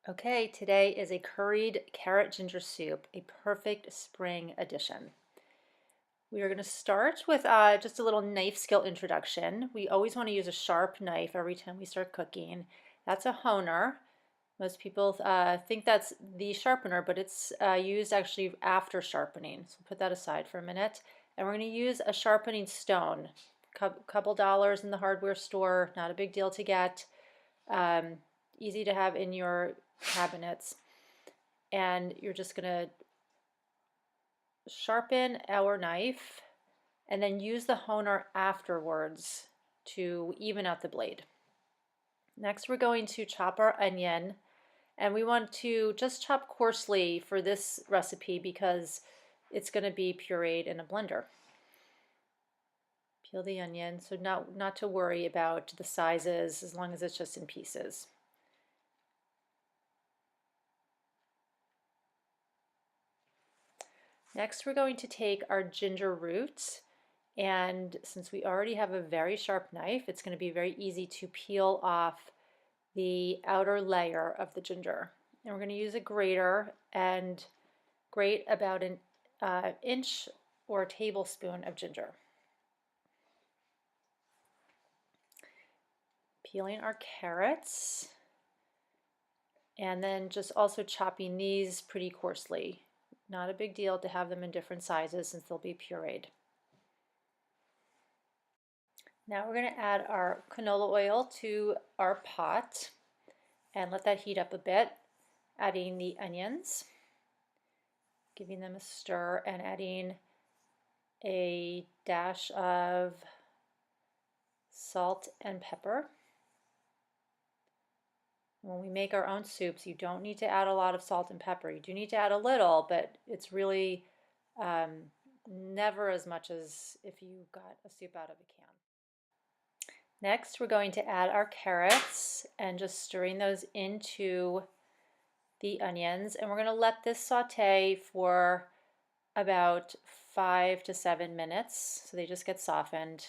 Okay, today is a curried carrot ginger soup, a perfect spring addition. We are going to start with just a little knife skill introduction. We always want to use a sharp knife every time we start cooking. That's a honer. Most people think that's the sharpener, but it's used actually after sharpening. So put that aside for a minute. And we're going to use a sharpening stone. Couple dollars in the hardware store, not a big deal to get. Um, Easy to have in your cabinets. And you're just going to sharpen our knife and then use the honer afterwards to even out the blade. Next, we're going to chop our onion, and we want to just chop coarsely for this recipe because it's going to be pureed in a blender. Peel the onion, so not to worry about the sizes as long as it's just in pieces. Next, we're going to take our ginger root, and since we already have a very sharp knife, it's going to be very easy to peel off the outer layer of the ginger. And we're going to use a grater and grate about an inch or a tablespoon of ginger. Peeling our carrots, and then just also chopping these pretty coarsely. Not a big deal to have them in different sizes since they'll be pureed. Now we're going to add our canola oil to our pot and let that heat up a bit, adding the onions, giving them a stir, and adding a dash of salt and pepper. When we make our own soups, you don't need to add a lot of salt and pepper. You do need to add a little, but it's really never as much as if you got a soup out of a can. Next, we're going to add our carrots and just stirring those into the onions. And we're going to let this saute for about 5 to 7 minutes so they just get softened.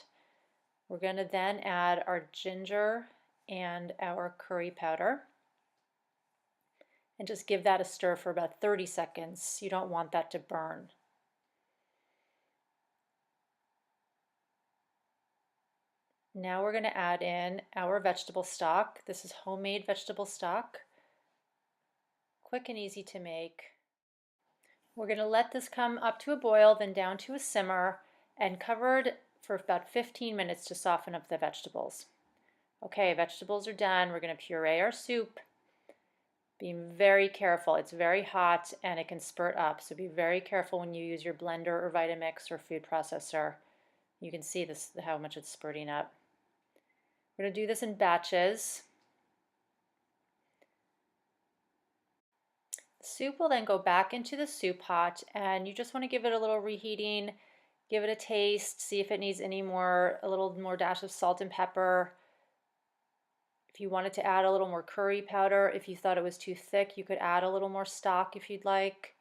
We're going to then add our ginger and our curry powder and just give that a stir for about 30 seconds. You don't want that to burn. Now we're going to add in our vegetable stock. This is homemade vegetable stock, quick and easy to make. We're going to let this come up to a boil, then down to a simmer, and covered for about 15 minutes to soften up the vegetables. Okay, vegetables are done. We're going to puree our soup. Be very careful. It's very hot and it can spurt up, so be very careful when you use your blender or Vitamix or food processor. You can see this, how much it's spurting up. We're going to do this in batches. The soup will then go back into the soup pot, and you just want to give it a little reheating, give it a taste, see if it needs any more, a little more dash of salt and pepper. If you wanted to add a little more curry powder, if you thought it was too thick, you could add a little more stock if you'd like.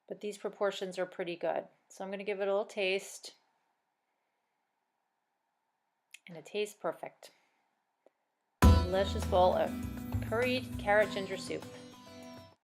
But these proportions are pretty good. So I'm going to give it a little taste. And it tastes perfect. Delicious bowl of curried carrot ginger soup.